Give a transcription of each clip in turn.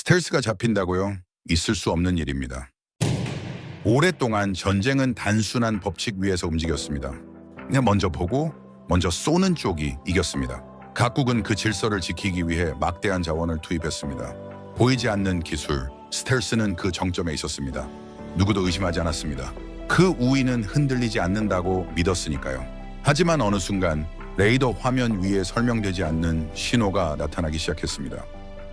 스텔스가 잡힌다고요? 있을 수 없는 일입니다. 오랫동안 전쟁은 단순한 법칙 위에서 움직였습니다. 그냥 먼저 보고 먼저 쏘는 쪽이 이겼습니다. 각국은 그 질서를 지키기 위해 막대한 자원을 투입했습니다. 보이지 않는 기술, 스텔스는 그 정점에 있었습니다. 누구도 의심하지 않았습니다. 그 우위는 흔들리지 않는다고 믿었으니까요. 하지만 어느 순간 레이더 화면 위에 설명되지 않는 신호가 나타나기 시작했습니다.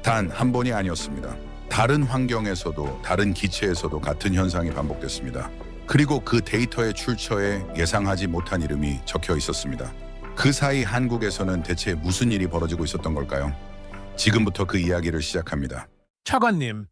단 한 번이 아니었습니다. 다른 환경에서도 다른 기체에서도 같은 현상이 반복됐습니다. 그리고 그 데이터의 출처에 예상하지 못한 이름이 적혀 있었습니다. 그 사이 한국에서는 대체 무슨 일이 벌어지고 있었던 걸까요? 지금부터 그 이야기를 시작합니다. 차관님,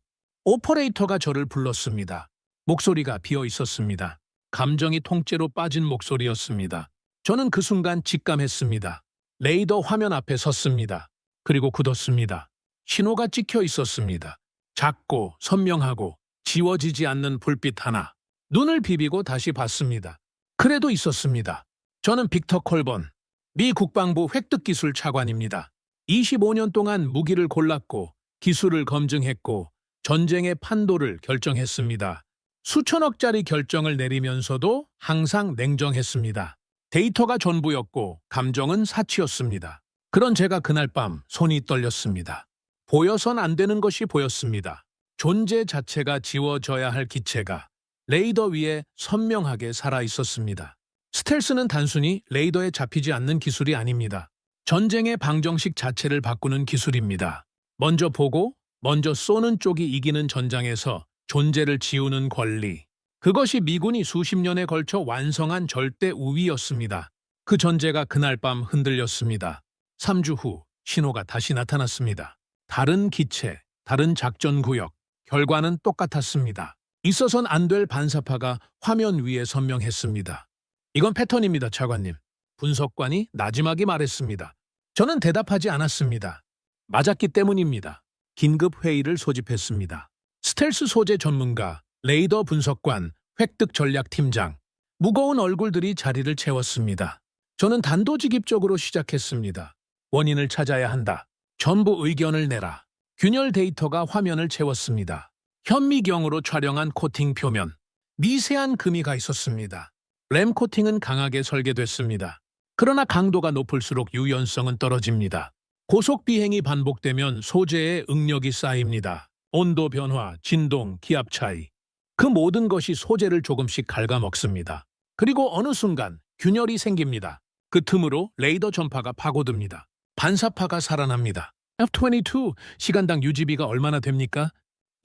오퍼레이터가 저를 불렀습니다. 목소리가 비어 있었습니다. 감정이 통째로 빠진 목소리였습니다. 저는 그 순간 직감했습니다. 레이더 화면 앞에 섰습니다. 그리고 굳었습니다. 신호가 찍혀 있었습니다. 작고 선명하고 지워지지 않는 불빛 하나. 눈을 비비고 다시 봤습니다. 그래도 있었습니다. 저는 빅터 콜번, 미 국방부 획득기술 차관입니다. 25년 동안 무기를 골랐고 기술을 검증했고 전쟁의 판도를 결정했습니다. 수천억짜리 결정을 내리면서도 항상 냉정했습니다. 데이터가 전부였고 감정은 사치였습니다. 그런 제가 그날 밤 손이 떨렸습니다. 보여선 안 되는 것이 보였습니다. 존재 자체가 지워져야 할 기체가 레이더 위에 선명하게 살아 있었습니다. 스텔스는 단순히 레이더에 잡히지 않는 기술이 아닙니다. 전쟁의 방정식 자체를 바꾸는 기술입니다. 먼저 보고 먼저 쏘는 쪽이 이기는 전장에서 존재를 지우는 권리. 그것이 미군이 수십 년에 걸쳐 완성한 절대 우위였습니다. 그 전제가 그날 밤 흔들렸습니다. 3주 후 신호가 다시 나타났습니다. 다른 기체, 다른 작전 구역, 결과는 똑같았습니다. 있어선 안 될 반사파가 화면 위에 선명했습니다. 이건 패턴입니다, 차관님. 분석관이 나지막이 말했습니다. 저는 대답하지 않았습니다. 맞았기 때문입니다. 긴급 회의를 소집했습니다. 스텔스 소재 전문가, 레이더 분석관, 획득 전략팀장, 무거운 얼굴들이 자리를 채웠습니다. 저는 단도직입적으로 시작했습니다. 원인을 찾아야 한다. 전부 의견을 내라. 균열 데이터가 화면을 채웠습니다. 현미경으로 촬영한 코팅 표면. 미세한 금이가 있었습니다. 램 코팅은 강하게 설계됐습니다. 그러나 강도가 높을수록 유연성은 떨어집니다. 고속 비행이 반복되면 소재에 응력이 쌓입니다. 온도 변화, 진동, 기압 차이. 그 모든 것이 소재를 조금씩 갉아먹습니다. 그리고 어느 순간 균열이 생깁니다. 그 틈으로 레이더 전파가 파고듭니다. 반사파가 살아납니다. F-22 시간당 유지비가 얼마나 됩니까?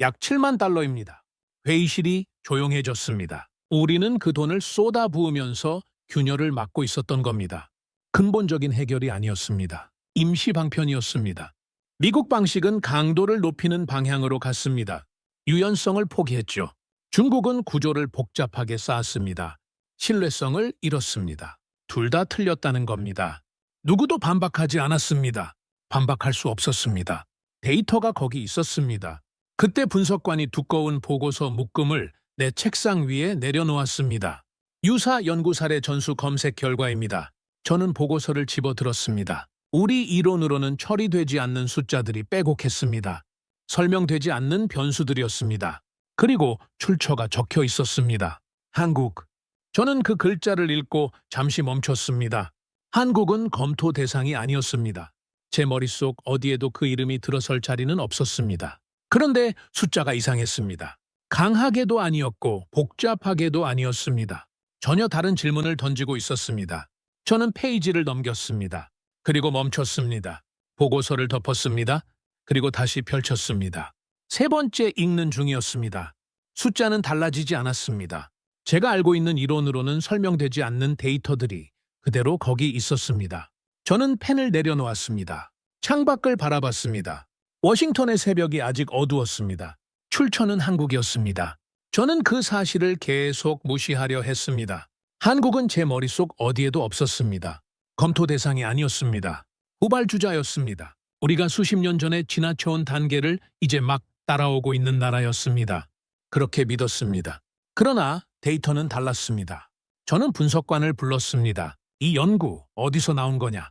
약 7만 달러입니다. 회의실이 조용해졌습니다. 우리는 그 돈을 쏟아부으면서 균열을 막고 있었던 겁니다. 근본적인 해결이 아니었습니다. 임시 방편이었습니다. 미국 방식은 강도를 높이는 방향으로 갔습니다. 유연성을 포기했죠. 중국은 구조를 복잡하게 쌓았습니다. 신뢰성을 잃었습니다. 둘 다 틀렸다는 겁니다. 누구도 반박하지 않았습니다. 반박할 수 없었습니다. 데이터가 거기 있었습니다. 그때 분석관이 두꺼운 보고서 묶음을 내 책상 위에 내려놓았습니다. 유사 연구 사례 전수 검색 결과입니다. 저는 보고서를 집어들었습니다. 우리 이론으로는 처리되지 않는 숫자들이 빼곡했습니다. 설명되지 않는 변수들이었습니다. 그리고 출처가 적혀 있었습니다. 한국. 저는 그 글자를 읽고 잠시 멈췄습니다. 한국은 검토 대상이 아니었습니다. 제 머릿속 어디에도 그 이름이 들어설 자리는 없었습니다. 그런데 숫자가 이상했습니다. 강하게도 아니었고 복잡하게도 아니었습니다. 전혀 다른 질문을 던지고 있었습니다. 저는 페이지를 넘겼습니다. 그리고 멈췄습니다. 보고서를 덮었습니다. 그리고 다시 펼쳤습니다. 세 번째 읽는 중이었습니다. 숫자는 달라지지 않았습니다. 제가 알고 있는 이론으로는 설명되지 않는 데이터들이 그대로 거기 있었습니다. 저는 펜을 내려놓았습니다. 창밖을 바라봤습니다. 워싱턴의 새벽이 아직 어두웠습니다. 출처는 한국이었습니다. 저는 그 사실을 계속 무시하려 했습니다. 한국은 제 머릿속 어디에도 없었습니다. 검토 대상이 아니었습니다. 후발주자였습니다. 우리가 수십 년 전에 지나쳐온 단계를 이제 막 따라오고 있는 나라였습니다. 그렇게 믿었습니다. 그러나 데이터는 달랐습니다. 저는 분석관을 불렀습니다. 이 연구 어디서 나온 거냐?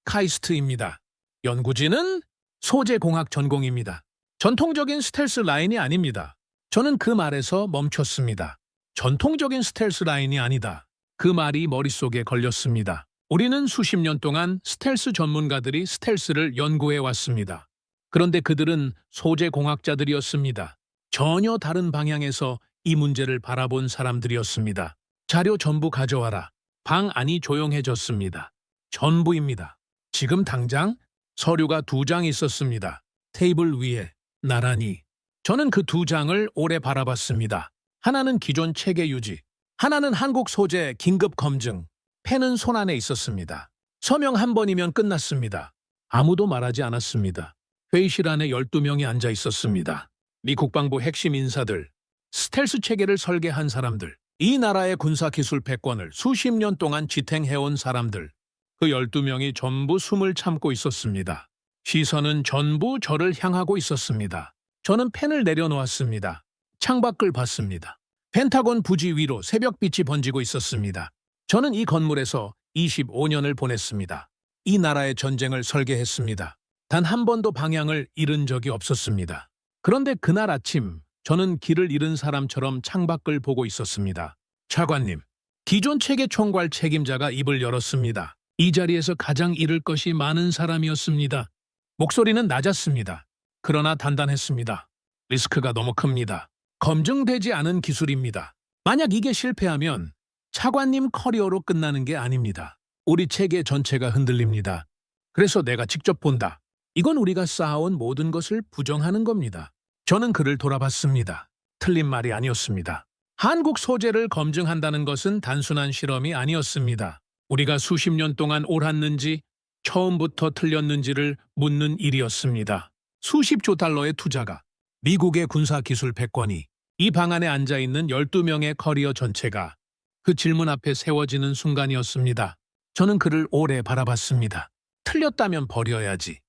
카이스트입니다. 연구진은 소재공학 전공입니다. 전통적인 스텔스 라인이 아닙니다. 저는 그 말에서 멈췄습니다. 전통적인 스텔스 라인이 아니다. 그 말이 머릿속에 걸렸습니다. 우리는 수십 년 동안 스텔스 전문가들이 스텔스를 연구해 왔습니다. 그런데 그들은 소재 공학자들이었습니다. 전혀 다른 방향에서 이 문제를 바라본 사람들이었습니다. 자료 전부 가져와라. 방 안이 조용해졌습니다. 전부입니다. 지금 당장 서류가 2장 있었습니다. 테이블 위에 나란히. 저는 그 2장을 오래 바라봤습니다. 하나는 기존 체계 유지, 하나는 한국 소재 긴급 검증. 펜은 손안에 있었습니다. 서명 한 번이면 끝났습니다. 아무도 말하지 않았습니다. 회의실 안에 12명이 앉아 있었습니다. 미 국방부 핵심 인사들, 스텔스 체계를 설계한 사람들, 이 나라의 군사기술 패권을 수십 년 동안 지탱해온 사람들, 그 12명이 전부 숨을 참고 있었습니다. 시선은 전부 저를 향하고 있었습니다. 저는 펜을 내려놓았습니다. 창밖을 봤습니다. 펜타곤 부지 위로 새벽빛이 번지고 있었습니다. 저는 이 건물에서 25년을 보냈습니다. 이 나라의 전쟁을 설계했습니다. 단 한 번도 방향을 잃은 적이 없었습니다. 그런데 그날 아침 저는 길을 잃은 사람처럼 창밖을 보고 있었습니다. 차관님, 기존 체계 총괄 책임자가 입을 열었습니다. 이 자리에서 가장 잃을 것이 많은 사람이었습니다. 목소리는 낮았습니다. 그러나 단단했습니다. 리스크가 너무 큽니다. 검증되지 않은 기술입니다. 만약 이게 실패하면 차관님 커리어로 끝나는 게 아닙니다. 우리 체계 전체가 흔들립니다. 그래서 내가 직접 본다. 이건 우리가 쌓아온 모든 것을 부정하는 겁니다. 저는 그를 돌아봤습니다. 틀린 말이 아니었습니다. 한국 소재를 검증한다는 것은 단순한 실험이 아니었습니다. 우리가 수십 년 동안 옳았는지 처음부터 틀렸는지를 묻는 일이었습니다. 수십조 달러의 투자가, 미국의 군사기술 패권이, 이 방 안에 앉아있는 12명의 커리어 전체가 그 질문 앞에 세워지는 순간이었습니다. 저는 그를 오래 바라봤습니다. 틀렸다면 버려야지.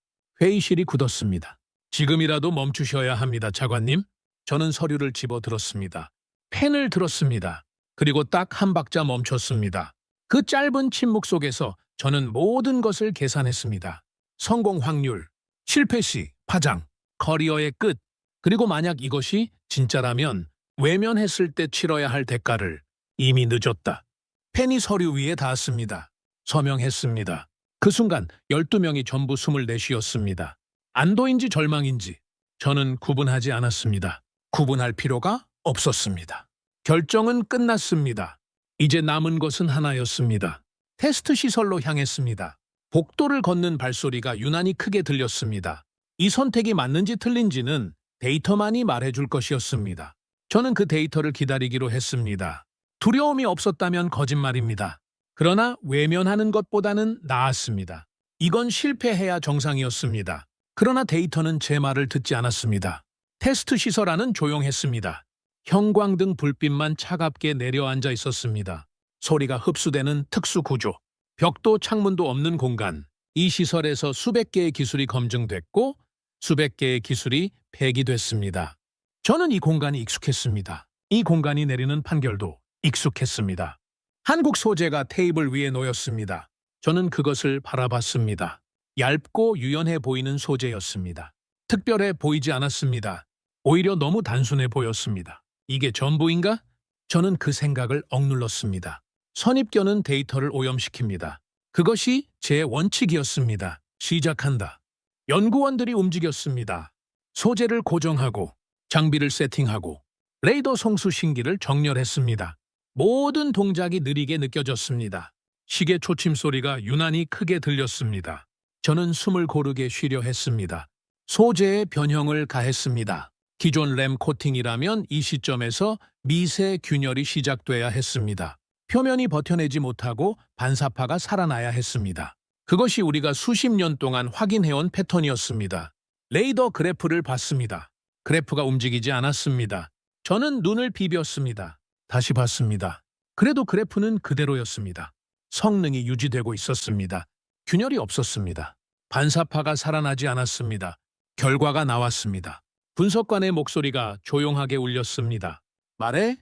회의실이 굳었습니다. 지금이라도 멈추셔야 합니다, 차관님. 저는 서류를 집어들었습니다. 펜을 들었습니다. 그리고 딱 한 박자 멈췄습니다. 그 짧은 침묵 속에서 저는 모든 것을 계산했습니다. 성공 확률, 실패 시 파장, 커리어의 끝, 그리고 만약 이것이 진짜라면 외면했을 때 치러야 할 대가를. 이미 늦었다. 펜이 서류 위에 닿았습니다. 서명했습니다. 그 순간 12명이 전부 숨을 내쉬었습니다. 안도인지 절망인지 저는 구분하지 않았습니다. 구분할 필요가 없었습니다. 결정은 끝났습니다. 이제 남은 것은 하나였습니다. 테스트 시설로 향했습니다. 복도를 걷는 발소리가 유난히 크게 들렸습니다. 이 선택이 맞는지 틀린지는 데이터만이 말해줄 것이었습니다. 저는 그 데이터를 기다리기로 했습니다. 두려움이 없었다면 거짓말입니다. 그러나 외면하는 것보다는 나았습니다. 이건 실패해야 정상이었습니다. 그러나 데이터는 제 말을 듣지 않았습니다. 테스트 시설 안은 조용했습니다. 형광등 불빛만 차갑게 내려앉아 있었습니다. 소리가 흡수되는 특수 구조, 벽도 창문도 없는 공간. 이 시설에서 수백 개의 기술이 검증됐고 수백 개의 기술이 폐기됐습니다. 저는 이 공간이 익숙했습니다. 이 공간이 내리는 판결도 익숙했습니다. 한국 소재가 테이블 위에 놓였습니다. 저는 그것을 바라봤습니다. 얇고 유연해 보이는 소재였습니다. 특별해 보이지 않았습니다. 오히려 너무 단순해 보였습니다. 이게 전부인가? 저는 그 생각을 억눌렀습니다. 선입견은 데이터를 오염시킵니다. 그것이 제 원칙이었습니다. 시작한다. 연구원들이 움직였습니다. 소재를 고정하고 장비를 세팅하고 레이더 송수 신기를 정렬했습니다. 모든 동작이 느리게 느껴졌습니다. 시계 초침 소리가 유난히 크게 들렸습니다. 저는 숨을 고르게 쉬려 했습니다. 소재에 변형을 가했습니다. 기존 램 코팅이라면 이 시점에서 미세 균열이 시작돼야 했습니다. 표면이 버텨내지 못하고 반사파가 살아나야 했습니다. 그것이 우리가 수십 년 동안 확인해온 패턴이었습니다. 레이더 그래프를 봤습니다. 그래프가 움직이지 않았습니다. 저는 눈을 비볐습니다. 다시 봤습니다. 그래도 그래프는 그대로였습니다. 성능이 유지되고 있었습니다. 균열이 없었습니다. 반사파가 살아나지 않았습니다. 결과가 나왔습니다. 분석관의 목소리가 조용하게 울렸습니다. 말해?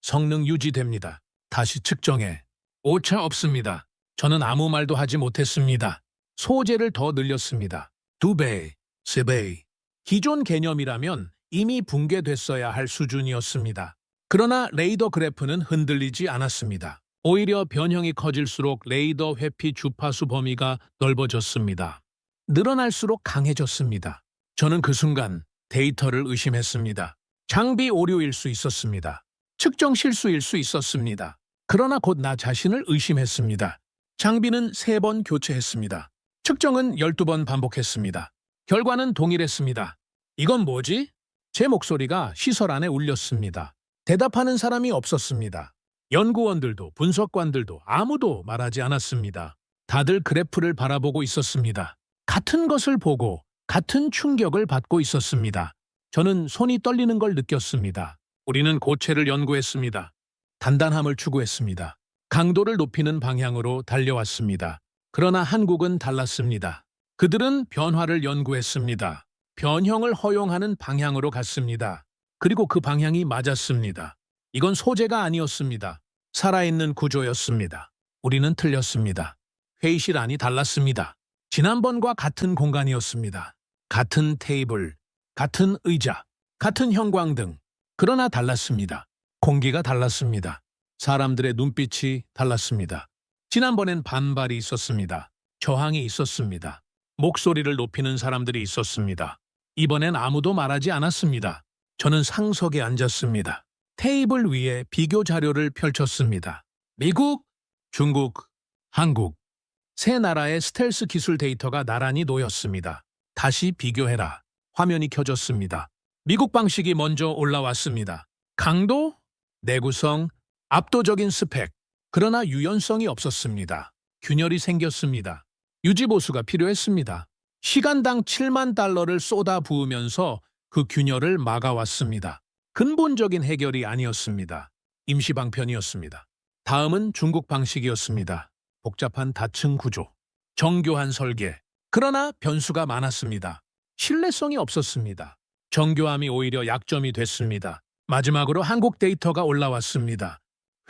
성능 유지됩니다. 다시 측정해. 오차 없습니다. 저는 아무 말도 하지 못했습니다. 소재를 더 늘렸습니다. 2배, 3배. 기존 개념이라면 이미 붕괴됐어야 할 수준이었습니다. 그러나 레이더 그래프는 흔들리지 않았습니다. 오히려 변형이 커질수록 레이더 회피 주파수 범위가 넓어졌습니다. 늘어날수록 강해졌습니다. 저는 그 순간 데이터를 의심했습니다. 장비 오류일 수 있었습니다. 측정 실수일 수 있었습니다. 그러나 곧 나 자신을 의심했습니다. 장비는 3번 교체했습니다. 측정은 12번 반복했습니다. 결과는 동일했습니다. 이건 뭐지? 제 목소리가 시설 안에 울렸습니다. 대답하는 사람이 없었습니다. 연구원들도 분석관들도 아무도 말하지 않았습니다. 다들 그래프를 바라보고 있었습니다. 같은 것을 보고 같은 충격을 받고 있었습니다. 저는 손이 떨리는 걸 느꼈습니다. 우리는 고체를 연구했습니다. 단단함을 추구했습니다. 강도를 높이는 방향으로 달려왔습니다. 그러나 한국은 달랐습니다. 그들은 변화를 연구했습니다. 변형을 허용하는 방향으로 갔습니다. 그리고 그 방향이 맞았습니다. 이건 소재가 아니었습니다. 살아있는 구조였습니다. 우리는 틀렸습니다. 회의실 안이 달랐습니다. 지난번과 같은 공간이었습니다. 같은 테이블, 같은 의자, 같은 형광등. 그러나 달랐습니다. 공기가 달랐습니다. 사람들의 눈빛이 달랐습니다. 지난번엔 반발이 있었습니다. 저항이 있었습니다. 목소리를 높이는 사람들이 있었습니다. 이번엔 아무도 말하지 않았습니다. 저는 상석에 앉았습니다. 테이블 위에 비교 자료를 펼쳤습니다. 미국, 중국, 한국. 세 나라의 스텔스 기술 데이터가 나란히 놓였습니다. 다시 비교해라. 화면이 켜졌습니다. 미국 방식이 먼저 올라왔습니다. 강도, 내구성, 압도적인 스펙. 그러나 유연성이 없었습니다. 균열이 생겼습니다. 유지보수가 필요했습니다. 시간당 7만 달러를 쏟아 부으면서 그 균열을 막아왔습니다. 근본적인 해결이 아니었습니다. 임시방편이었습니다. 다음은 중국 방식이었습니다. 복잡한 다층 구조, 정교한 설계. 그러나 변수가 많았습니다. 신뢰성이 없었습니다. 정교함이 오히려 약점이 됐습니다. 마지막으로 한국 데이터가 올라왔습니다.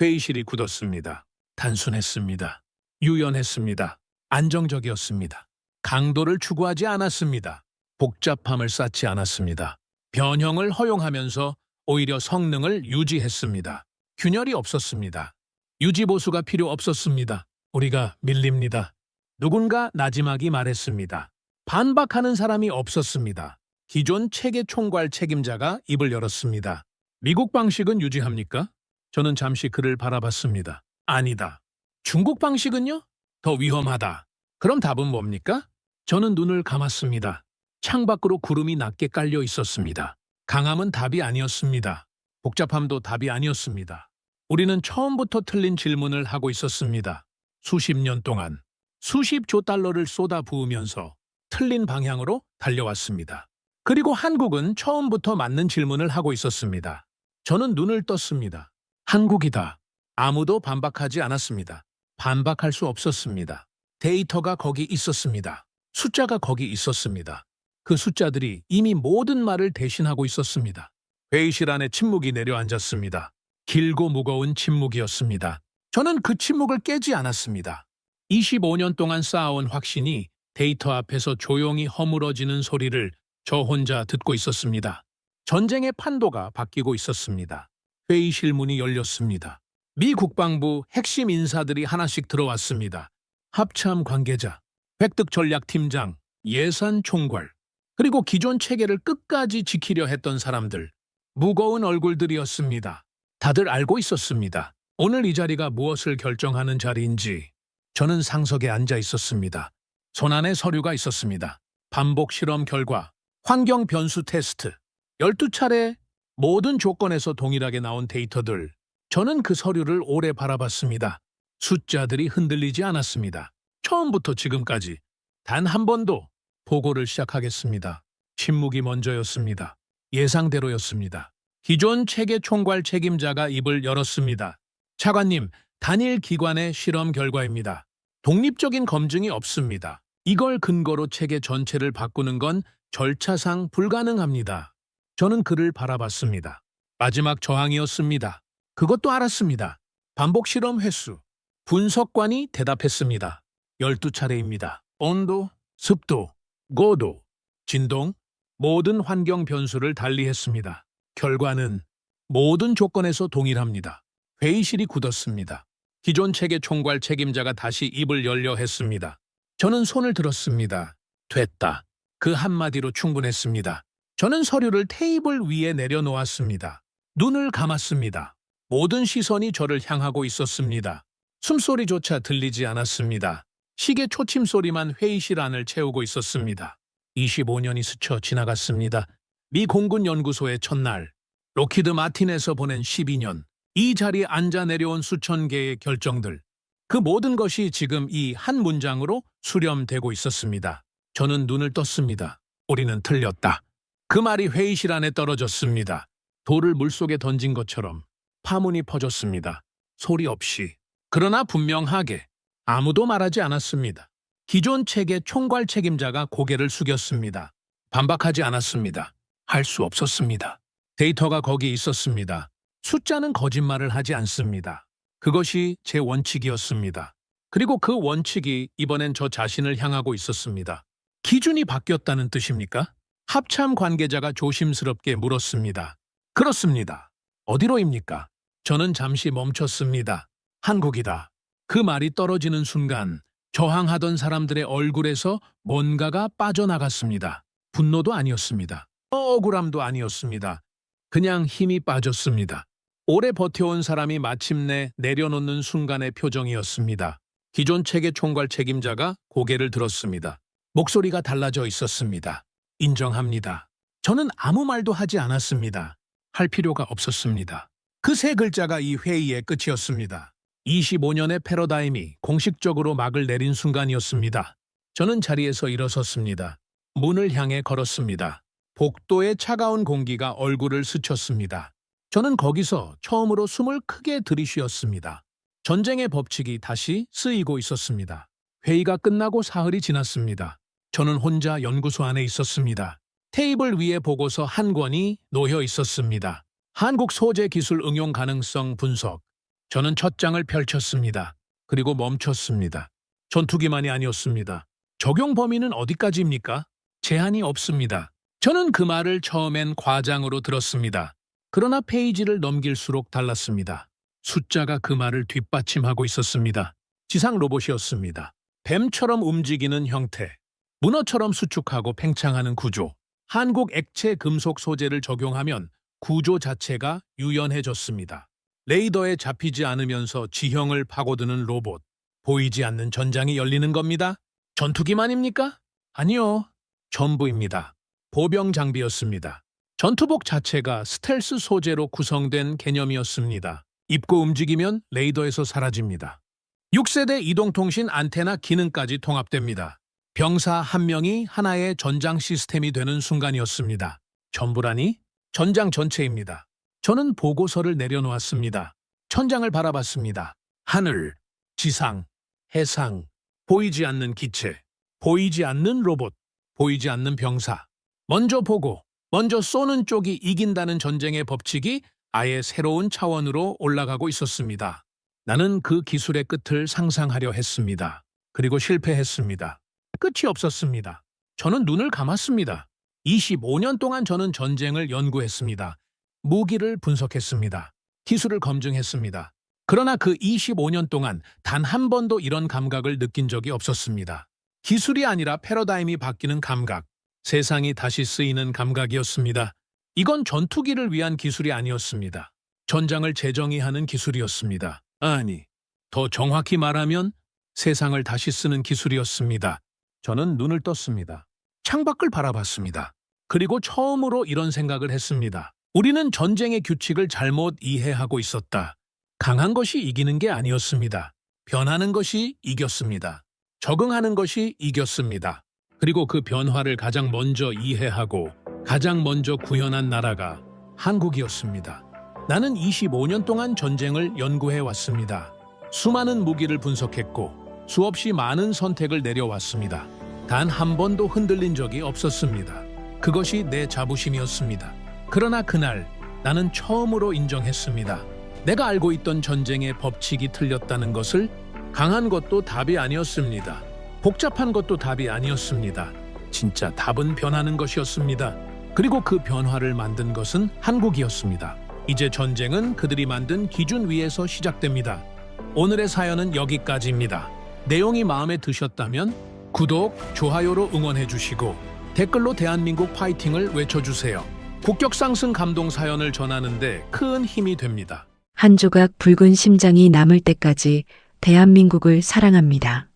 회의실이 굳었습니다. 단순했습니다. 유연했습니다. 안정적이었습니다. 강도를 추구하지 않았습니다. 복잡함을 쌓지 않았습니다. 변형을 허용하면서 오히려 성능을 유지했습니다. 균열이 없었습니다. 유지보수가 필요 없었습니다. 우리가 밀립니다. 누군가 나지막이 말했습니다. 반박하는 사람이 없었습니다. 기존 체계 총괄 책임자가 입을 열었습니다. 미국 방식은 유지합니까? 저는 잠시 그를 바라봤습니다. 아니다. 중국 방식은요? 더 위험하다. 그럼 답은 뭡니까? 저는 눈을 감았습니다. 창밖으로 구름이 낮게 깔려 있었습니다. 강함은 답이 아니었습니다. 복잡함도 답이 아니었습니다. 우리는 처음부터 틀린 질문을 하고 있었습니다. 수십 년 동안 수십조 달러를 쏟아 부으면서 틀린 방향으로 달려왔습니다. 그리고 한국은 처음부터 맞는 질문을 하고 있었습니다. 저는 눈을 떴습니다. 한국이다. 아무도 반박하지 않았습니다. 반박할 수 없었습니다. 데이터가 거기 있었습니다. 숫자가 거기 있었습니다. 그 숫자들이 이미 모든 말을 대신하고 있었습니다. 회의실 안에 침묵이 내려앉았습니다. 길고 무거운 침묵이었습니다. 저는 그 침묵을 깨지 않았습니다. 25년 동안 쌓아온 확신이 데이터 앞에서 조용히 허물어지는 소리를 저 혼자 듣고 있었습니다. 전쟁의 판도가 바뀌고 있었습니다. 회의실 문이 열렸습니다. 미 국방부 핵심 인사들이 하나씩 들어왔습니다. 합참 관계자, 획득 전략팀장, 예산 총괄, 그리고 기존 체계를 끝까지 지키려 했던 사람들. 무거운 얼굴들이었습니다. 다들 알고 있었습니다. 오늘 이 자리가 무엇을 결정하는 자리인지. 저는 상석에 앉아 있었습니다. 손안에 서류가 있었습니다. 반복 실험 결과, 환경 변수 테스트, 12차례 모든 조건에서 동일하게 나온 데이터들. 저는 그 서류를 오래 바라봤습니다. 숫자들이 흔들리지 않았습니다. 처음부터 지금까지 단 한 번도. 보고를 시작하겠습니다. 침묵이 먼저였습니다. 예상대로였습니다. 기존 체계 총괄 책임자가 입을 열었습니다. 차관님, 단일 기관의 실험 결과입니다. 독립적인 검증이 없습니다. 이걸 근거로 체계 전체를 바꾸는 건 절차상 불가능합니다. 저는 그를 바라봤습니다. 마지막 저항이었습니다. 그것도 알았습니다. 반복 실험 횟수. 분석관이 대답했습니다. 12차례입니다. 온도, 습도, 고도, 진동, 모든 환경 변수를 달리했습니다. 결과는 모든 조건에서 동일합니다. 회의실이 굳었습니다. 기존 체계 총괄 책임자가 다시 입을 열려 했습니다. 저는 손을 들었습니다. 됐다. 그 한마디로 충분했습니다. 저는 서류를 테이블 위에 내려놓았습니다. 눈을 감았습니다. 모든 시선이 저를 향하고 있었습니다. 숨소리조차 들리지 않았습니다. 시계 초침 소리만 회의실 안을 채우고 있었습니다. 25년이 스쳐 지나갔습니다. 미 공군 연구소의 첫날, 록히드 마틴에서 보낸 12년, 이 자리에 앉아 내려온 수천 개의 결정들, 그 모든 것이 지금 이 한 문장으로 수렴되고 있었습니다. 저는 눈을 떴습니다. 우리는 틀렸다. 그 말이 회의실 안에 떨어졌습니다. 돌을 물속에 던진 것처럼 파문이 퍼졌습니다. 소리 없이. 그러나 분명하게 아무도 말하지 않았습니다. 기존 체계 총괄 책임자가 고개를 숙였습니다. 반박하지 않았습니다. 할 수 없었습니다. 데이터가 거기 있었습니다. 숫자는 거짓말을 하지 않습니다. 그것이 제 원칙이었습니다. 그리고 그 원칙이 이번엔 저 자신을 향하고 있었습니다. 기준이 바뀌었다는 뜻입니까? 합참 관계자가 조심스럽게 물었습니다. 그렇습니다. 어디로입니까? 저는 잠시 멈췄습니다. 한국이다. 그 말이 떨어지는 순간 저항하던 사람들의 얼굴에서 뭔가가 빠져나갔습니다. 분노도 아니었습니다. 억울함도 아니었습니다. 그냥 힘이 빠졌습니다. 오래 버텨온 사람이 마침내 내려놓는 순간의 표정이었습니다. 기존 체계 총괄 책임자가 고개를 들었습니다. 목소리가 달라져 있었습니다. 인정합니다. 저는 아무 말도 하지 않았습니다. 할 필요가 없었습니다. 그 세 글자가 이 회의의 끝이었습니다. 25년의 패러다임이 공식적으로 막을 내린 순간이었습니다. 저는 자리에서 일어섰습니다. 문을 향해 걸었습니다. 복도의 차가운 공기가 얼굴을 스쳤습니다. 저는 거기서 처음으로 숨을 크게 들이쉬었습니다. 전쟁의 법칙이 다시 쓰이고 있었습니다. 회의가 끝나고 사흘이 지났습니다. 저는 혼자 연구소 안에 있었습니다. 테이블 위에 보고서 한 권이 놓여 있었습니다. 한국 소재 기술 응용 가능성 분석. 저는 첫 장을 펼쳤습니다. 그리고 멈췄습니다. 전투기만이 아니었습니다. 적용 범위는 어디까지입니까? 제한이 없습니다. 저는 그 말을 처음엔 과장으로 들었습니다. 그러나 페이지를 넘길수록 달랐습니다. 숫자가 그 말을 뒷받침하고 있었습니다. 지상 로봇이었습니다. 뱀처럼 움직이는 형태, 문어처럼 수축하고 팽창하는 구조. 한국 액체 금속 소재를 적용하면 구조 자체가 유연해졌습니다. 레이더에 잡히지 않으면서 지형을 파고드는 로봇. 보이지 않는 전장이 열리는 겁니다. 전투기만입니까? 아니요. 전부입니다. 보병 장비였습니다. 전투복 자체가 스텔스 소재로 구성된 개념이었습니다. 입고 움직이면 레이더에서 사라집니다. 6세대 이동통신 안테나 기능까지 통합됩니다. 병사 한 명이 하나의 전장 시스템이 되는 순간이었습니다. 전부라니? 전장 전체입니다. 저는 보고서를 내려놓았습니다. 천장을 바라봤습니다. 하늘, 지상, 해상, 보이지 않는 기체, 보이지 않는 로봇, 보이지 않는 병사. 먼저 보고, 먼저 쏘는 쪽이 이긴다는 전쟁의 법칙이 아예 새로운 차원으로 올라가고 있었습니다. 나는 그 기술의 끝을 상상하려 했습니다. 그리고 실패했습니다. 끝이 없었습니다. 저는 눈을 감았습니다. 25년 동안 저는 전쟁을 연구했습니다. 무기를 분석했습니다. 기술을 검증했습니다. 그러나 그 25년 동안 단 한 번도 이런 감각을 느낀 적이 없었습니다. 기술이 아니라 패러다임이 바뀌는 감각, 세상이 다시 쓰이는 감각이었습니다. 이건 전투기를 위한 기술이 아니었습니다. 전장을 재정의하는 기술이었습니다. 아니, 더 정확히 말하면 세상을 다시 쓰는 기술이었습니다. 저는 눈을 떴습니다. 창밖을 바라봤습니다. 그리고 처음으로 이런 생각을 했습니다. 우리는 전쟁의 규칙을 잘못 이해하고 있었다. 강한 것이 이기는 게 아니었습니다. 변하는 것이 이겼습니다. 적응하는 것이 이겼습니다. 그리고 그 변화를 가장 먼저 이해하고 가장 먼저 구현한 나라가 한국이었습니다. 나는 25년 동안 전쟁을 연구해 왔습니다. 수많은 무기를 분석했고 수없이 많은 선택을 내려왔습니다. 단 한 번도 흔들린 적이 없었습니다. 그것이 내 자부심이었습니다. 그러나 그날 나는 처음으로 인정했습니다. 내가 알고 있던 전쟁의 법칙이 틀렸다는 것을. 강한 것도 답이 아니었습니다. 복잡한 것도 답이 아니었습니다. 진짜 답은 변하는 것이었습니다. 그리고 그 변화를 만든 것은 한국이었습니다. 이제 전쟁은 그들이 만든 기준 위에서 시작됩니다. 오늘의 사연은 여기까지입니다. 내용이 마음에 드셨다면 구독, 좋아요로 응원해 주시고 댓글로 대한민국 파이팅을 외쳐주세요. 국격 상승 감동 사연을 전하는데 큰 힘이 됩니다. 한 조각 붉은 심장이 남을 때까지 대한민국을 사랑합니다.